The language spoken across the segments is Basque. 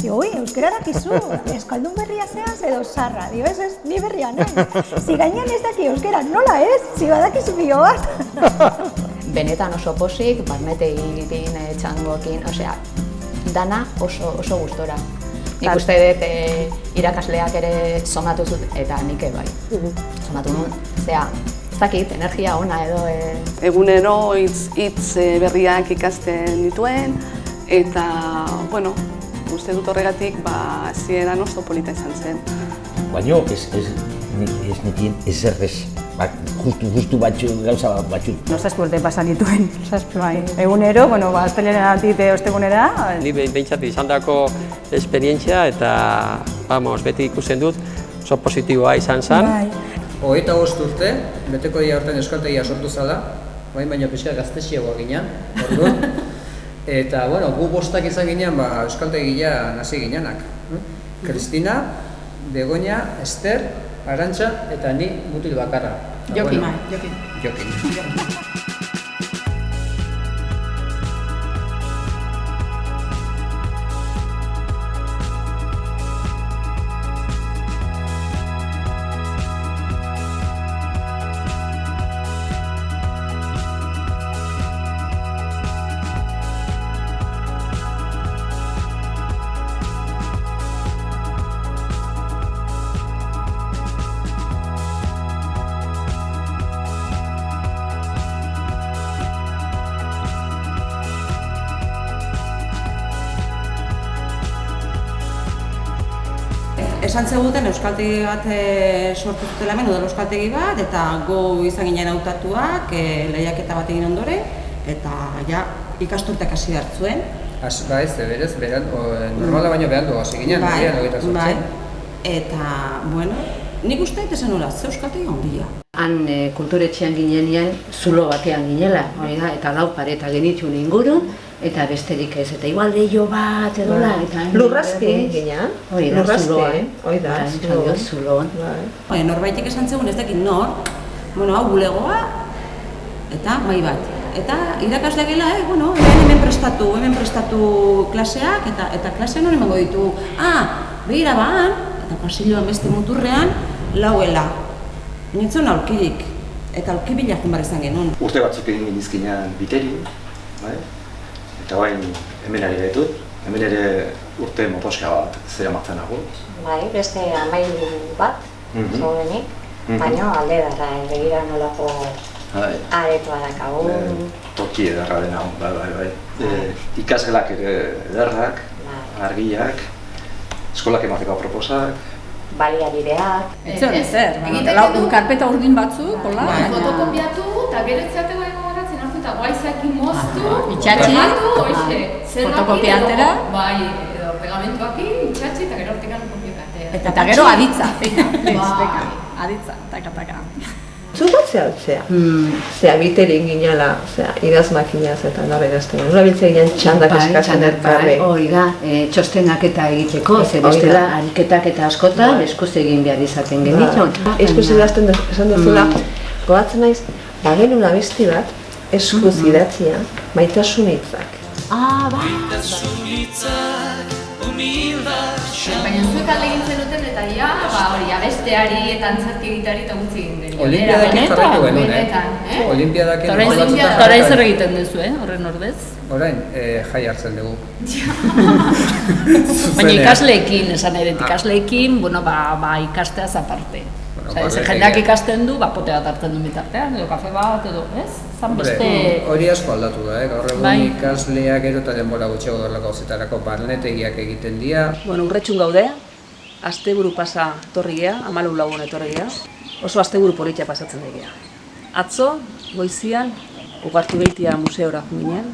ui, euskera dakizu, eskaldun berria zeaz edo zarra, dio ez, ni berria nahi. Zigainan ez daki euskera, nola ez, zibadakizu pilo bat. Benetan oso posik, barnetegikin, txangokin, osea, dana oso gustora. Nik uste dut irakasleak ere somatu zut, eta nik bai. Somatu nuen, zera, ez dakit, energia ona edo... Egunero hitz berriak ikasten dituen, eta, bueno, uste dut horregatik, hasieran oso polita izan zen. Baina ez nekien ezerrez, justu batzuk, gauza batzuk. No, 7 urte pasan dituen, 7 bai. Egunero, bueno, asteleenetik ostegunera. Ni behintzat izandako esperientzia eta, vamos, beti ikusten dut, oso positiboa izan zen. 25 urte, beteko dira horten euskaltegia sortu zala, baina pixka gaztetxeagoa ginen, orduan. Eta, bueno, gu bostak izan ginen, euskaltegia hasi ginenak. Kristina, Begoña, Ester, Arantxa eta ni mutil bakarra. Jokin. Esan zeguten euskaltegi bat sortu zutela hemen, udal euskaltegi bat, eta gu izan ginen hautatuak lehiaketa bat egin ondoren, eta ja ikasturteak hasi hartzuen. Ba ez, berez, normala baino behandu hasi ginen, bai, eta, bueno, nik uste esan nola, ze euskaltegi handia. Han kulturetxean ginenean, zulo batean ginela, eta lau pareta genitxun ingurun, eta besterik ez, eta igual deio bat edola, eta... Lurrazki ginean, lurrazki, zuloan. Norbaitek esan zegoen ez dakit nor, hau bulegoa, eta mai bat. Eta irakasle gela, hemen prestatu klaseak, eta klasean hori emango ditu, behira baan, eta pasilloan beste muturrean, lauela. Nintzen aurkirik, eta aurkibilak bar izan genuen. Urte batzuk egin gindizkinean biteri, eta bain hemen ari ditut, hemen ere urte motoska bat zera martzen nago. Bai, beste amailu bat, zaudenik, baina alde dara, begira nolako aretoa dakagun. Toki edarra dena, bai. Ikasgelak ere edarrak, argiak, eskolak emateko proposak, baliabideak. Zer, karpeta urdin batzuk, hola? Fotokopiatu eta gero etxateko gogoratzen hartu eta guaizakin moztu, itxatxi, fotokopiatera, edo pegamentuakin, itxatxi eta gero hortekan kopiakatea. Eta gero aditza, aditza, taka. Zubatzea altzea, zea biterin ginela, idazmakinaz eta nola idazten, nola biltzea ginen txandak eskatzen dut garbe. Hori da, txostenak eta egiteko, ze bestela ariketak eta askotan eskuz egin behar izaten genitxon. Eskuz idazten esan duzula, gogatzen naiz, bagenula besti bat, eskuz idatzia, maitasun hitzak. Bai. Baina zuek alde egin zenuten eta hori abesteari eta antzerki egiteari eta gutxi egin den. Olimpiadakin jarraitu genuen, Olimpiadakin... Orain zer egiten duzu, horren ordez? Orain, jai hartzen dugu. Baina ikasleekin, esan ere, ikasleekin, ikasteaz aparte. Jendeak ikasten du, pote bat hartzen du bitartean, edo kafe bat, edo, ez? Hori asko aldatu da, gaur egun ikasleak gero eta denbora gutxiago dorlako gauzetarako barnetegiak egiten dira. Urretxun gaude, asteburu pasa etorri geha, 14 lagun etorri geha, oso asteburu politia pasatzen dira. Atzo, goizian, Ugartu Beitia museora ginen,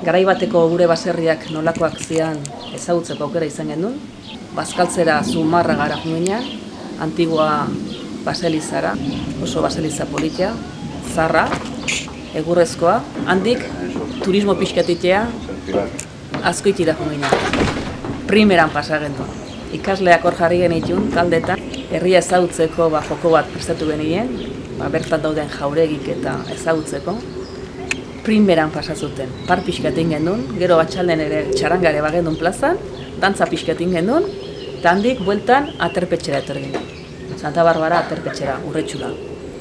garai bateko gure baserriak nolakoak zian ezagutzeko aukera izan genuen, Bazkaltzera Zumarra gara ginen, Antigua baselizara, oso baseliza politia, zarra, egurrezkoa, handik turismo pixkatitea azkoitira ginen. Primeran pasa genuen. Ikasleak hor jarri genitun, taldetan, herria ezagutzeko joko bat prestatu genien, bertan dauden jauregik eta ezagutzeko. Primeran pasa zuten, par pixkatin genuen, gero batxalden ere txarangare bagendun plazan, dantza pixketin gendun, eta handik bueltan aterpetxera etorri ginen. Santa Barbara aterpetxera, urretxula.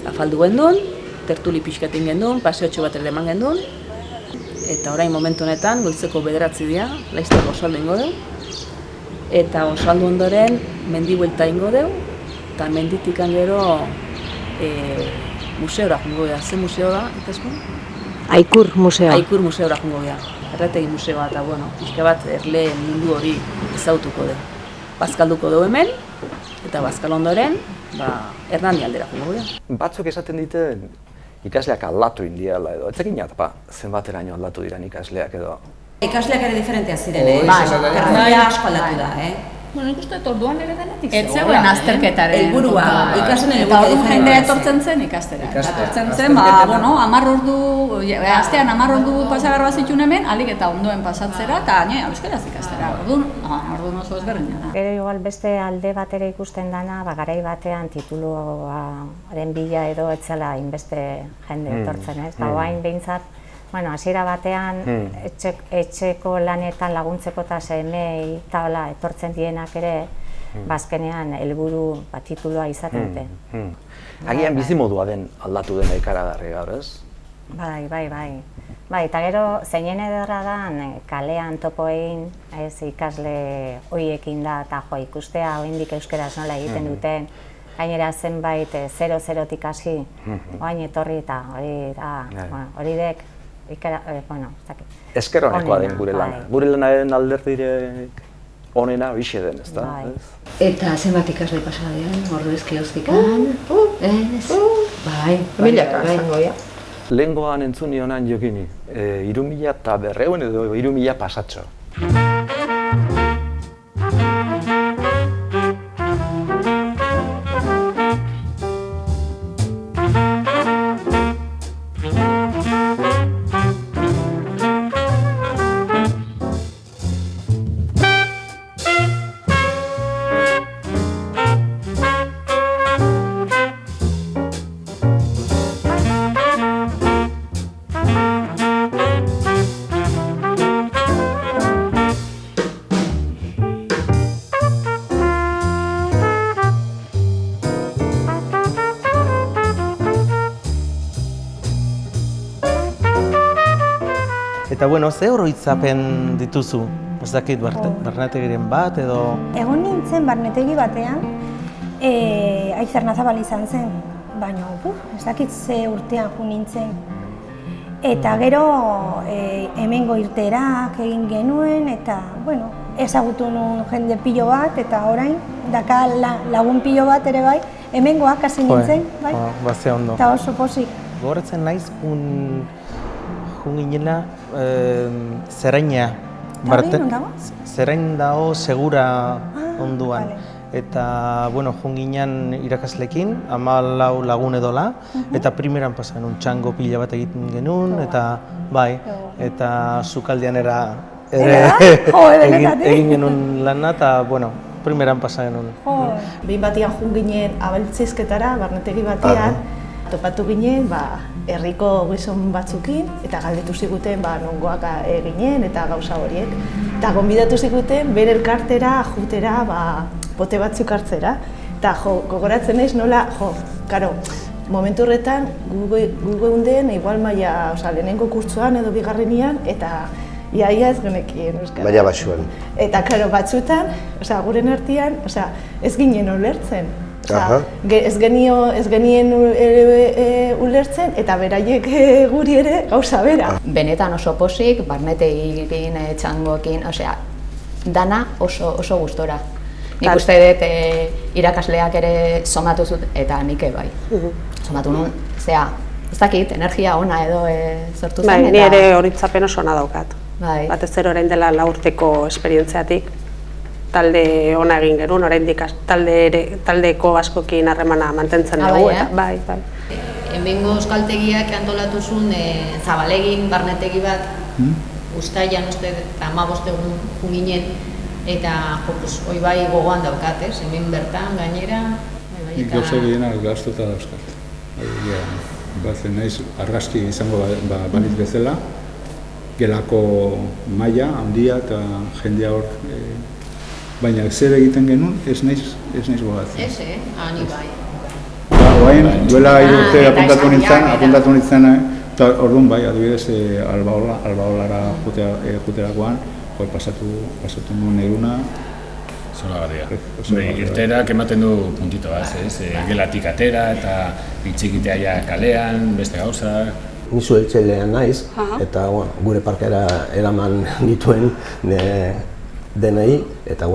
Afaldu gendun, tertuli pixketin gendun, paseotxo bat ere eman gendun, eta orain momentu honetan, goizeko 9 dira, laizteko osaldu ingo dugu, eta osaldu ondoren mendi buelta ingo dugu, eta menditik gero museora jungo gara. Ze museo da, ikaskun? Aikur museoa. Aikur museora jungo gara. Erretegi museoa eta, pixka bat erle mundu hori ezautuko dugu. Bazkalduko dugu hemen, eta bazkal ondoren, Hernani aldera jungo gara. Batzuk esaten diten ikasleak aldatu indiala edo. Ez egin zenbateraino aldatu diren ikasleak edo. Ikasleak ere diferentea ziren, karrera asko aldatu da, Nik uste dut orduan ere denetik Ez zegoen azterketaren helburua, ikasten Eta orduan jendea etortzen zen ikastera. Etortzen zen, 10 ordu, astean 10 ordu pasagarra zituen hemen, alik eta ondoen pasatzera, eta euskaraz ikastera. Orduan oso ezberdina. Gero igual beste alde batera ikusten dana, garai batean tituluaren bila edo etzela inbeste jende etortzen, ez? Orain behintzat, hasiera batean etxeko lanetan laguntzeko eta semei eta etortzen dienak ere, bazkenean helburu titulua izaten dute. Agian bizimodua den aldatu dena ikaragarri gaur, ez? Bai, eta gero zeinen ederra da kalean topo egin, ikasle horiekin da, eta ikustea oraindik euskaraz nola egiten duten, gainera zenbait 0-0tik hasi, orain etorri eta hori dek, esker honekoa den gure lana. Gure lanaren alderdirek onena bixe den, ez da? Eta zenbat ikasle pasa diren, Ordezki Hoztikan? Milaka zango, ja. Lehengoan entzun nionan jokini, 3.200 edo 3.000 pasatxo. Eta ze oroitzapen dituzu? Ez dakit barnetegiren bat edo... Egon nintzen barnetegi batean, Aizer Nazabal izan zen, baina ez dakit ze urtean jo nintzen. Eta gero hemengo irteerak egin genuen, eta ezagutu nuen jende pilo bat, eta orain daka lagun pilo bat ere bai, hemengoak hasi nintzen, bai? Ze ondo. Eta oso pozik. Gogoratzen naiz, jun ginela Zeraina. Zerain dago segura onduan. Eta, jun ginen irakaslekin, 14 lagun edola, eta primeran pasa genuen txango pila bat egiten genuen, eta eta sukaldean egin genuen lana, eta, primeran pasa genuen. Behin batian jun ginen abeltzizketara, barnetegi batian, topatu ginen herriko gizon batzukin, eta galdetu ziguten nongoak eginen eta gauza horiek. Eta gonbidatu ziguten bere elkartera, jutera, pote batzuk hartzera. Eta gogoratzen naiz nola, momentu horretan gu geunden igual maila, lehenengo kurtsoan edo bigarrenian, eta iaia ez genekien euskara. Maila baxuan. Eta batzutan, guren artean, ez ginen ulertzen. Ez genien ulertzen eta beraiek guri ere gauza bera. Benetan oso posik, barnetegikin, txangokin, dana oso gustora. Nik uste dut irakasleak ere somatu zut, eta nik bai. Somatu nuen, ez dakit, energia ona edo sortu zen. Ni ere horitzapen oso ona daukat. Batez ere orain dela 4 urteko esperientziatik. Talde ona egin genuen, oraindik taldeko askokin harremana mantentzen dugu. Hemengo euskaltegiak antolatu zuen Zabalegin barnetegi bat, uztailan uste 15 egun junginen, eta hoi bai gogoan daukat, hemen bertan gainera. Nik gauza gehienak gaztuta dauzkat. Batzen naiz argazki izango balitz bezala, gelako maila handia eta jendea hor baina zer egiten genuen ez naiz gogatzen. Ez, ni bai. Oain, duela 3 urte apuntatu nintzen, eta orduan bai, adibidez, albaolara juterakoan, pasatu nuen eguna. Zoragarria. Irteerak ematen du puntito bat, gelatik atera eta itxikitea ja kalean, beste gauza. Ni zueltzailean naiz, eta gure parkera eraman nituen denei, eta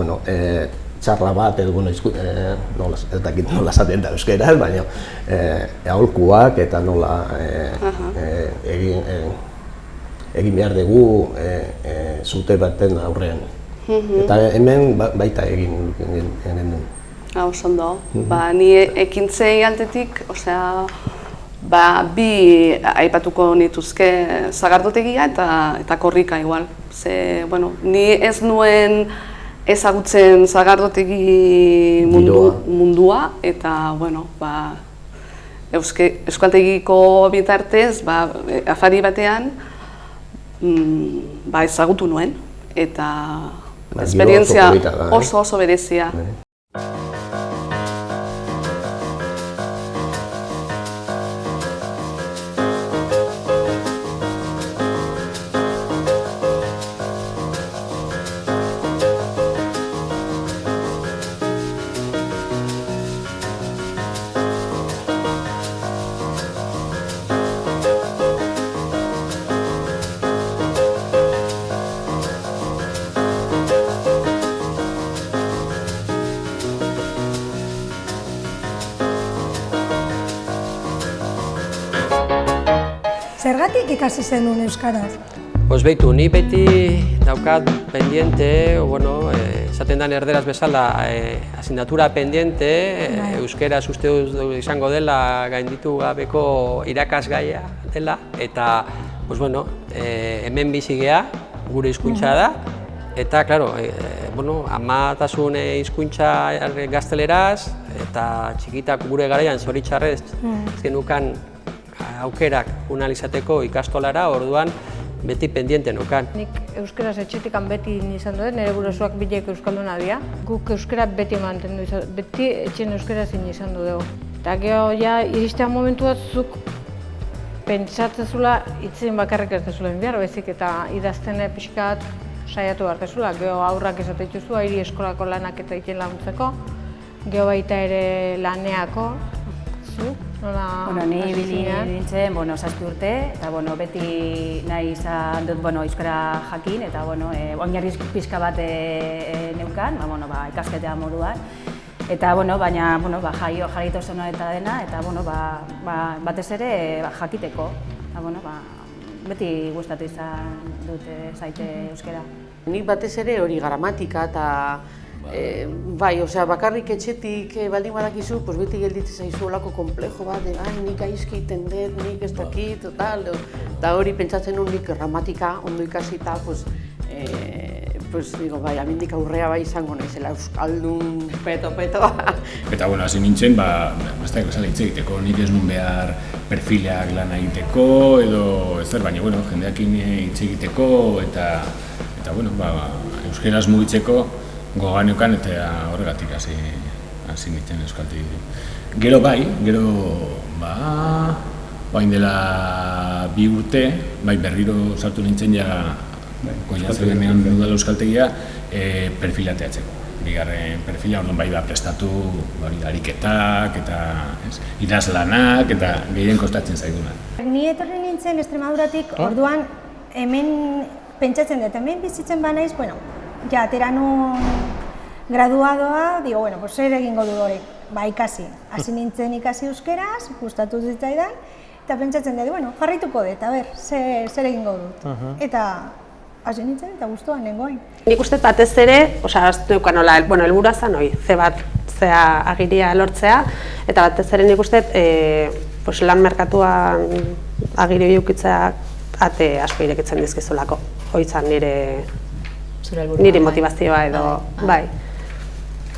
txarla bat, ez dakit nola esaten da euskeraz, baina aholkuak eta nola egin behar dugu zute baten aurrean. Eta hemen baita egin genuen. Oso ondo. Ni ekintzei aldetik, bi aipatuko nituzke sagardotegia eta korrika igual. Ni ez nuen ezagutzen sagardotegi mundua eta euskaltegiko bitartez afari batean ezagutu nuen eta esperientzia oso berezia. Zergatik ikasi zenuen euskaraz? Behitu, ni beti daukat pendiente, esaten den erderaz bezala, asignatura pendiente, euskeraz uste izango dela gainditu gabeko irakasgaia dela, eta hemen bizi gea, gure hizkuntza da, eta, amatasun hizkuntza gazteleraz, eta txikitak gure garaian zoritxarrez genukan aukerak unalizateko ikastolara, orduan beti pendiente nukan. Nik euskaraz etxetikan beti izan dut, nire gurasoak bilek euskalduna dira. Guk euskara beti mantendu izan dut, beti etxen euskaraz izan du dugu. Eta gero, iristean momentu batzuk pentsatzezula hitzen bakarrik ez dezula behar, bezik eta idaztene pixkat saiatu hartezula. Gero aurrak esateituzu, hiri eskolako lanak eta egiten laguntzeko, gero baita ere laneako. Ni ibili nintzen 7 urte, eta beti nahi izan dut euskara jakin, eta oinarri pixka bat neukan, ikasketea moduan. Eta baina jarraitu zena eta dena, eta batez ere jakiteko. Beti gustatu izan dute zaite euskara. Nik batez ere hori gramatika eta bakarrik etxetik baldin badakizu, beti gelditzen zaizu olako komplejo bat, nik gaizki iten dut, nik ez dakit, eta hori pentsatzen nuen nik gramatika ondo ikasita, amindik aurrea izango naizela euskaldun peto. Eta hasi nintzen, ez da hitz egiteko, nik ez nuen behar perfilak lan egiteko, edo ezer, baina jendeakin hitz egiteko, eta euskeraz mugitzeko gogoan neukan eta horregatik hasi nintzen euskaltegi. Gero orain dela 2 urte, berriro sartu nintzen koiazenean udala euskaltegia perfilateatzeko. Bigarren perfila, orduan prestatu ariketak eta idazlanak eta gehien kostatzen zaiguna. Ni etorri nintzen Extremaduratik, orduan hemen pentsatzen dut, hemen bizitzen banaiz, atera nun graduadoa, zer egingo du hori, ikasi. Hasi nintzen ikasi euskeraz, gustatu zitzaidan, eta pentsatzen dut, jarraituko dut, zer egingo dut. Eta hasi nintzen eta guztuan nengoen. Nik uste batez ere, neukan nola, helburua zen hori, agiria lortzea, eta batez ere nik uste lan merkatuan agiri biukitzea ate asko irekitzen dizkizulako. Hori zan nire motivazioa edo, bai.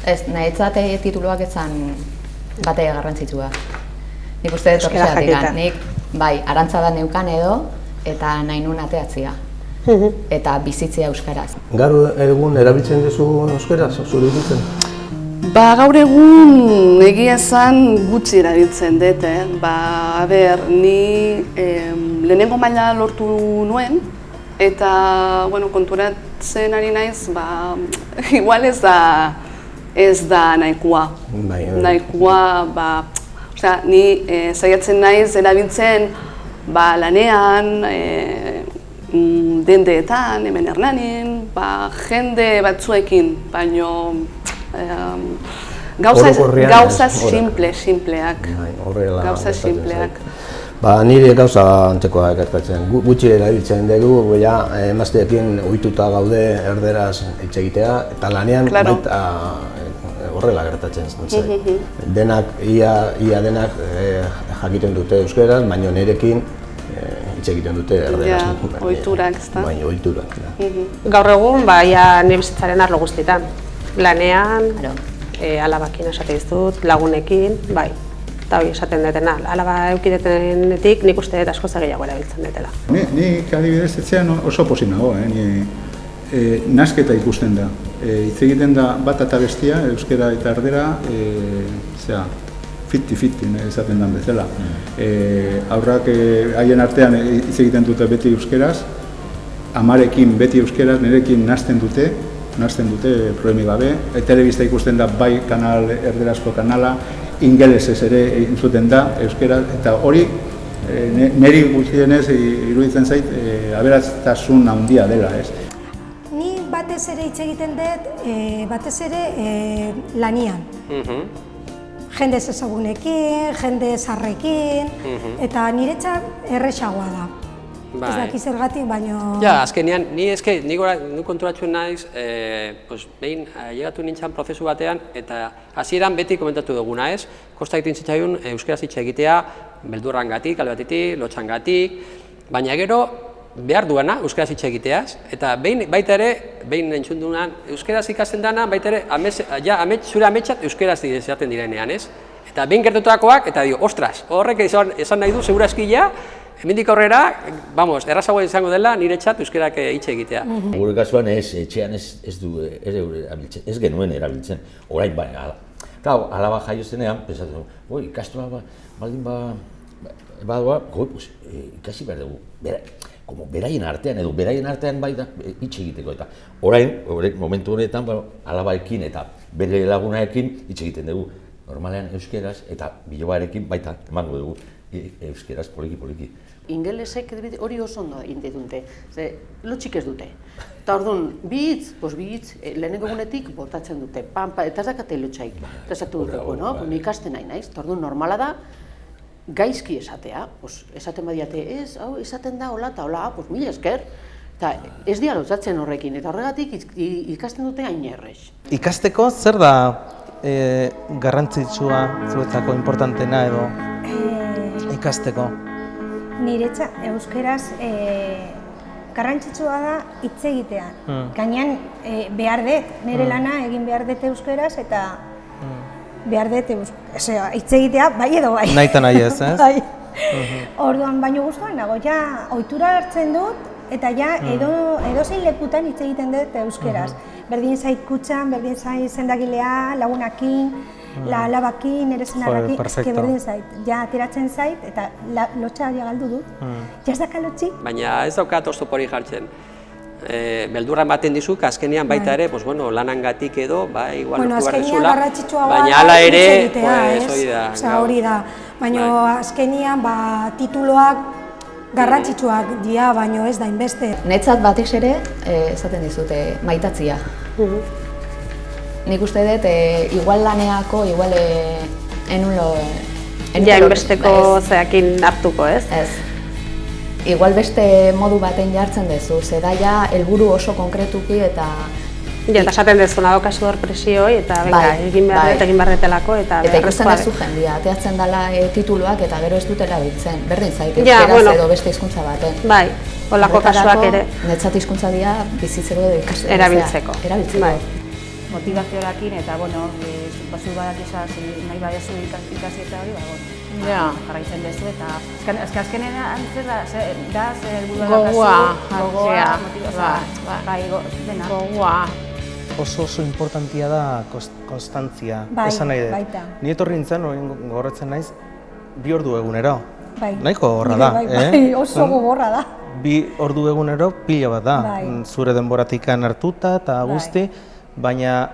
Ez, nahitzat tituluak ezan bate garrantzitsua. Nik uste dut horrexeatik, nik arantza bat neukan edo, eta nahi nuen ateatzia. eta bizitzea euskaraz. Gaur egun erabiltzen duzu euskaraz, zure iritzen? Ba, gaur egun egia esan gutxi erabiltzen dut, Ba, ni lehenengo maila lortu nuen, eta, konturatzen ari naiz, ba, igual ez da nahikoa. Nahikoa, ba, ni saiatzen naiz erabiltzen, ba, lanean, dendeetan, hemen Hernanin, ba, jende batzuekin, baino gauza simpleak. Gauza simpleak. Ba, nire gauza antzekoa gertatzen. Gutxi erabiltzen dugu, emazteekin ohituta gaude erderaz hitz egitea, eta lanean baita horrela gertatzen zen. Denak, ia denak jakiten dute euskeraz, baina nirekin hitz egiten dute erderaz. Ohiturak, ezta? Baina ohiturak. Gaur egun, nire bizitzaren arlo guztietan. Lanean, alabakin esate dizut, lagunekin, bai. Eta hori esaten dutena, alaba eukidetenetik nik uste dut asko gehiago erabiltzen dutela. Nik adibidez etxean oso pozik nago, nasketa ikusten da. Hitz egiten da bat eta bestia, euskera eta erdera, 50-50 esaten den bezala. Aurrak haien artean hitz egiten dute beti euskeraz, amarekin beti euskeraz, nirekin nahasten dute problemi gabe. Telebista ikusten da bai kanal erderazko kanala, ingelesez ere entzuten da euskera, eta hori niri gutxienez iruditzen zait aberatstasun handia dela, ez. Ni batez ere hitz egiten dut, batez ere lanian. Jende ezagunekin, jende zaharrekin, eta niretzat erresagoa da. Ez daki zergatik, baino... Ja, azkenean, ni konturatzen naiz, behin llegatu nintzen prozesu batean, eta hasieran beti komentatu duguna, ez? Kosta egiten zitzaigun euskaraz hitz egitea, beldurrangatik, alde batetik, lotxangatik, baina gero behar duena euskaraz hitz egiteaz, eta baita ere, behin entzun duenan, euskaraz ikasten dana, baita ere, zure ametxat euskaraz izaten direnean, ez? Eta behin gertatutakoak, eta dio, ostras, horrek esan nahi du, segurazki ja, hemendik aurrera, errazagoa izango dela niretzat euskerak hitz egitea. Gure kasuan etxean ez genuen erabiltzen, orain baina. Alaba jaio zenean, pensatu, ikastola baldin badoa, ikasi behar dugu, beraien artean edo beraien artean bai da hitz egiteko eta orain, momentu honetan, alabaekin eta bere lagunaekin hitz egiten dugu. Normalean euskeraz eta bilobarekin baita emango dugu euskeraz poliki. Ingelesek hori oso ondo egiten dute, lotxik ez dute. Eta orduan, bi hitz, lehenengo egunetik botatzen dute, eta ez dakate lotxaik. Eta esatu duteko, nik ikasten nahi naiz, eta orduan normala da, gaizki esatea, esaten badiate ez, hau esaten da, hola eta hola, mila esker, eta ez dira lotzatzen horrekin, eta horregatik ikasten dute hain errez. Ikasteko zer da garrantzitsua zuetzako importantena edo ikasteko? Niretzat euskeraz garrantzitsua da hitz egitea. Gainean behar dut, nire lana egin behar dut euskeraz eta behar dut hitz egitea bai edo bai. Nahi eta nahi ez, ez? Orduan baino guztuan nago, ja ohitura hartzen dut eta ja edozein lekutan hitz egiten dut euskeraz. Berdin zait kutxan, berdin zait zendagilea, lagunakin, alabakin, ere zenarrakin, eske berdin zait. Ja ateratzen zait eta lotxa galdu dut. Ja ez daka lotxik? Baina ez daukat oztopori jartzen. Beldurra ematen dizuk, azkenean baita ere, lanangatik edo, igual lortu behar dezula, baina hala ere, hori da. Baina azkenean tituloak garrantzitsuak dira, baino ez da inbeste. Netzat batez ere, esaten dizute, maitatzia. Nik uste dut, igual laneako, igual enulo... Ja, inbesteko zeakin hartuko, ez? Ez. Igual beste modu baten jartzen dezu, zeda ja helburu oso konkretuki eta... Ja, eta esaten dezuna daukazu hor presioi eta egin behar detelako eta... Eta ikusten dezu jendia, ateatzen dela tituluak eta gero ez dut erabiltzen. Berdin zait, euskeraz edo beste hizkuntza baten. Bai, holako kasuak ere. Netzat hizkuntza dira bizitzeko edo ikasteko. Erabiltzeko. Motivazioarekin eta, zu badak nahi badezu ikasi eta hori, jarraitzen duzu eta azkenean da helburua gogoa, dena. Gogoa. Oso importantia da konstantzia, esan nahi dut. Ni etorri nintzen, gorretzen naiz, 2 ordu egunero. Nahiko horra da, oso gogorra da. 2 ordu egunero pila bat da, zure denboratikan hartuta eta guzti, baina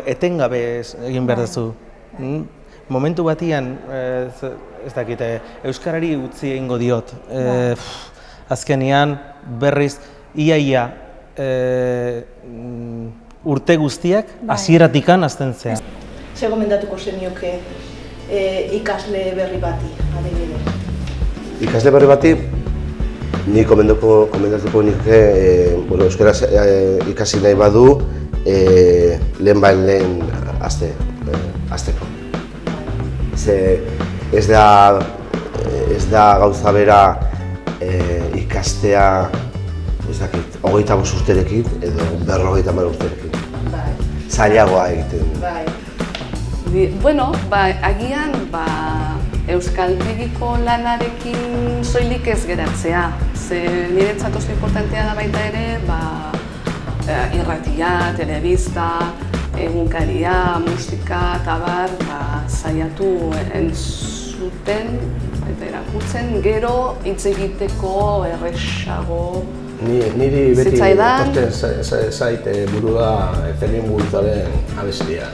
etengabe egin behar duzu. Momentu batian, ez dakite, euskarari utzi egingo diot. Azkenean berriz, iaia urte guztiak hasieratikan hasten zea. Ze gomendatuko zenioke ikasle berri bati, adibidez? Ikasle berri bati, ni komendatuko nioke euskaraz ikasi nahi badu lehen hasteko. Ez da gauza bera ikastea 25 urterekin edo 50 urterekin. Zailagoa egiten. Bueno, agian euskaltegiko lanarekin soilik ez geratzea. Niretzat oso importantea da baita ere irratia, telebista, egunkaria, musika eta saiatu entzuten eta irakurtzen gero hitz egiteko erresago Niri beti etorten zait burua Fermin Muguruzaren abestia.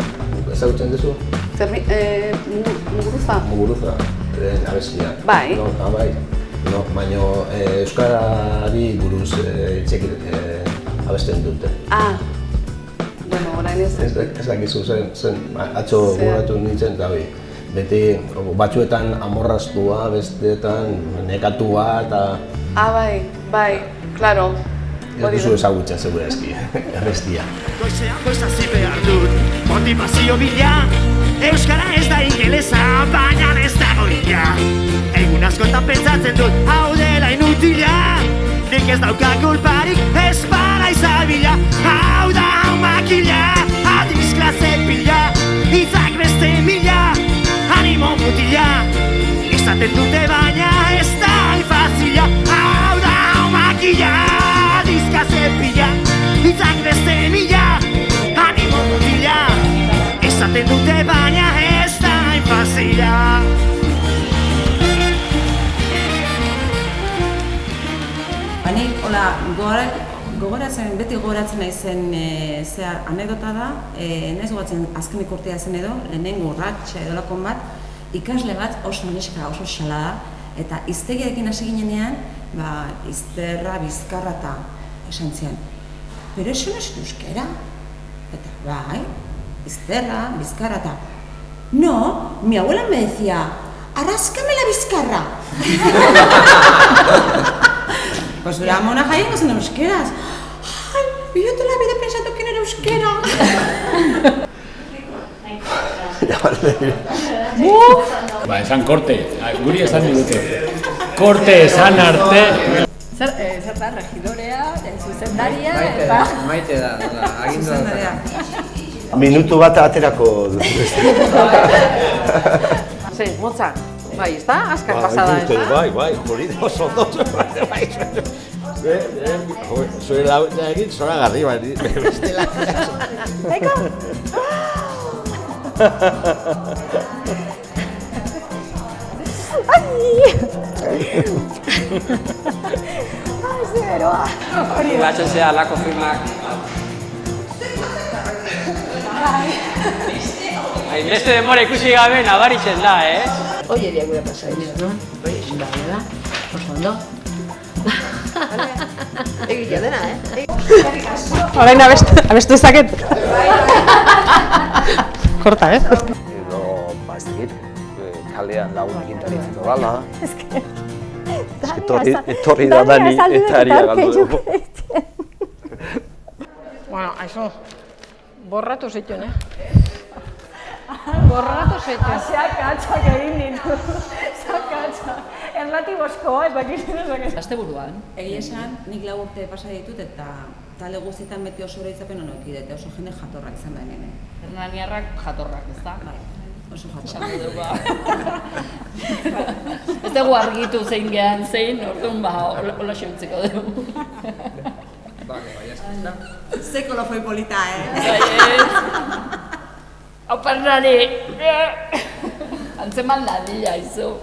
Ezagutzen duzu? Muguruza? Muguruza, abestia. Bai. Baina euskarari buruz abesten dute. Bueno, orain ez. Ez dakizu zen, atzo gogoratu nintzen eta beti batzuetan amorraztua, besteetan nekatua eta... Bai, claro. Ez duzu ezagutzen segura eski, abestia. Goizean hasi behar dut, motivazio bila, euskara ez da ingelesa, baina ez dago ila. Egun askotan pentsatzen dut, hau dela inutila, nik ez dauka kulparik, ez para izabila. Hau da makila, adiz klase pila, hitzak beste mila, animo mutila, izaten dute baina ez da infazila. Hau da makila, adiz klase pila, hitzak beste mila, animo mutila, izaten dute baina ez da infazila. Bani, beti gogoratzen naizen anekdota da, naiz gogoratzen azkenik urtea zen edo, lehenengo urratxa edo lakon bat, ikasle bat oso neska, oso xala da, eta hiztegiarekin hasi ginenean, izterra, bizkarra eta esan zian. Pero eso no es euskera? Eta, bai, izterra, bizkarra eta... No, mi abuela me decía, arráscame la bizkarra. Pues la mona jaien zen euskeraz. Ay, yo toda la vida pensando que no era euskera. Esan korte, guri esan digute. Korte esan arte. Zer da, regidorea, zuzendaria, eta... Maite da, agindua da. Minutu bat aterako duzu. Motza, bai, ez da? Azkar pasada, ez da? Bai, juri, oso ondo, bai. Zure laguntza egin, zora garri, bai, bestela. Eko? Ze beroa. Batzen zea, lako firmak. Beste denbora ikusi gabe nabaritzen da, Oie dia gure pasaiz, no? Oie, da, oso ondo. Egia dena, Orain abestu ezaket. Korta, Edo, ez dakit, kalean lagun egintaritzen horrela. Etorri da Dani eta Aria galdu dugu. Bueno, això, borratu zituen, Borratu zituen. Zakatxak egin ditu. Zakatxak. Erlatibozkoa, ez dakizun ezak. Aste buruan. Egia esan, nik 4 urte pasa ditut eta talde guztietan beti oso oroitzapen honek idete, oso jende jatorrak izan da hemen. Hernaniarrak jatorrak, ez da? Oso jatorra. Esango dugu, ba. Ez dugu argitu zein gehan zein, orduan ba, hola xeutziko dugu. Ze kolofoi polita, Hau parrari! Antzeman ladila izu.